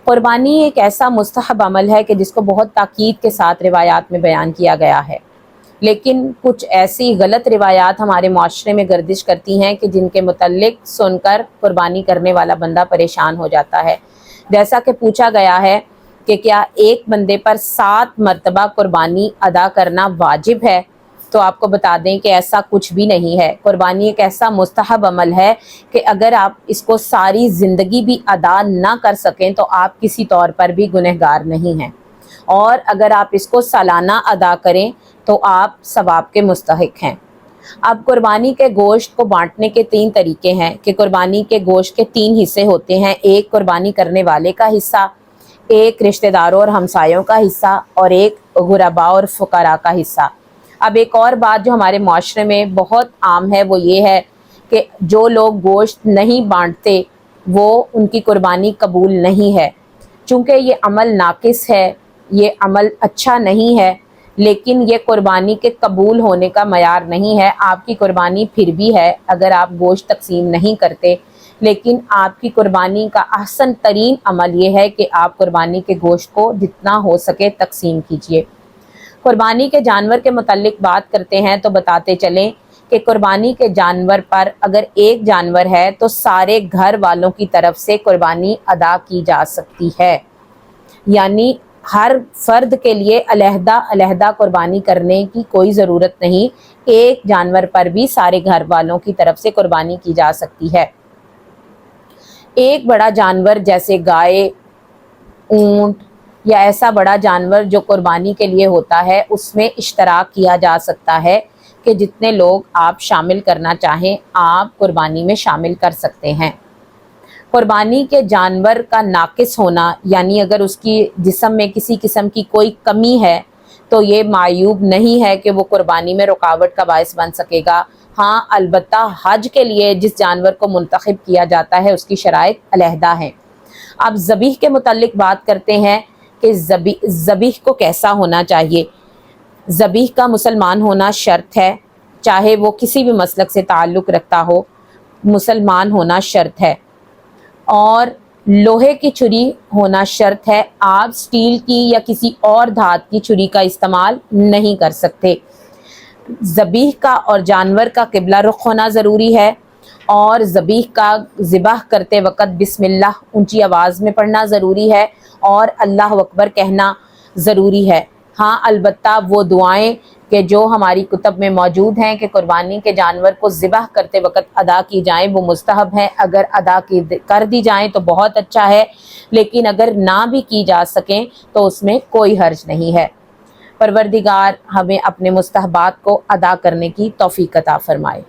قربانی ایک ایسا مستحب عمل ہے کہ جس کو بہت تاکید کے ساتھ روایات میں بیان کیا گیا ہے، لیکن کچھ ایسی غلط روایات ہمارے معاشرے میں گردش کرتی ہیں کہ جن کے متعلق سن کر قربانی کرنے والا بندہ پریشان ہو جاتا ہے۔ جیسا کہ پوچھا گیا ہے کہ کیا ایک بندے پر 7 مرتبہ قربانی ادا کرنا واجب ہے، تو آپ کو بتا دیں کہ ایسا کچھ بھی نہیں ہے۔ قربانی ایک ایسا مستحب عمل ہے کہ اگر آپ اس کو ساری زندگی بھی ادا نہ کر سکیں تو آپ کسی طور پر بھی گنہگار نہیں ہیں، اور اگر آپ اس کو سالانہ ادا کریں تو آپ ثواب کے مستحق ہیں۔ اب قربانی کے گوشت کو بانٹنے کے 3 طریقے ہیں کہ قربانی کے گوشت کے 3 حصے ہوتے ہیں، ایک قربانی کرنے والے کا حصہ، ایک رشتہ داروں اور ہمسایوں کا حصہ، اور ایک غرباء اور فقراء کا حصہ۔ اب ایک اور بات جو ہمارے معاشرے میں بہت عام ہے وہ یہ ہے کہ جو لوگ گوشت نہیں بانٹتے وہ ان کی قربانی قبول نہیں ہے، چونکہ یہ عمل ناقص ہے، یہ عمل اچھا نہیں ہے، لیکن یہ قربانی کے قبول ہونے کا معیار نہیں ہے۔ آپ کی قربانی پھر بھی ہے اگر آپ گوشت تقسیم نہیں کرتے، لیکن آپ کی قربانی کا احسن ترین عمل یہ ہے کہ آپ قربانی کے گوشت کو جتنا ہو سکے تقسیم کیجیے۔ قربانی کے جانور کے متعلق بات کرتے ہیں تو بتاتے چلیں کہ قربانی کے جانور پر اگر ایک جانور ہے تو سارے گھر والوں کی طرف سے قربانی ادا کی جا سکتی ہے، یعنی ہر فرد کے لیے علیحدہ علیحدہ قربانی کرنے کی کوئی ضرورت نہیں، ایک جانور پر بھی سارے گھر والوں کی طرف سے قربانی کی جا سکتی ہے۔ ایک بڑا جانور جیسے گائے، اونٹ یا ایسا بڑا جانور جو قربانی کے لیے ہوتا ہے اس میں اشتراک کیا جا سکتا ہے کہ جتنے لوگ آپ شامل کرنا چاہیں آپ قربانی میں شامل کر سکتے ہیں۔ قربانی کے جانور کا ناقص ہونا، یعنی اگر اس کی جسم میں کسی قسم کی کوئی کمی ہے تو یہ معیوب نہیں ہے کہ وہ قربانی میں رکاوٹ کا باعث بن سکے گا۔ ہاں البتہ حج کے لیے جس جانور کو منتخب کیا جاتا ہے اس کی شرائط علیحدہ ہیں۔ اب ذبیح کے متعلق بات کرتے ہیں کہ ذبیح کو کیسا ہونا چاہیے۔ ذبیح کا مسلمان ہونا شرط ہے، چاہے وہ کسی بھی مسلک سے تعلق رکھتا ہو، مسلمان ہونا شرط ہے، اور لوہے کی چھری ہونا شرط ہے۔ آپ سٹیل کی یا کسی اور دھات کی چھری کا استعمال نہیں کر سکتے۔ ذبیح کا اور جانور کا قبلہ رخ ہونا ضروری ہے، اور ذبیح کا ذبح کرتے وقت بسم اللہ اونچی آواز میں پڑھنا ضروری ہے اور اللہ اکبر کہنا ضروری ہے۔ ہاں البتہ وہ دعائیں کہ جو ہماری کتب میں موجود ہیں کہ قربانی کے جانور کو ذبح کرتے وقت ادا کی جائیں وہ مستحب ہیں، اگر ادا کر دی جائیں تو بہت اچھا ہے، لیکن اگر نہ بھی کی جا سکیں تو اس میں کوئی حرج نہیں ہے۔ پروردگار ہمیں اپنے مستحبات کو ادا کرنے کی توفیق عطا فرمائے۔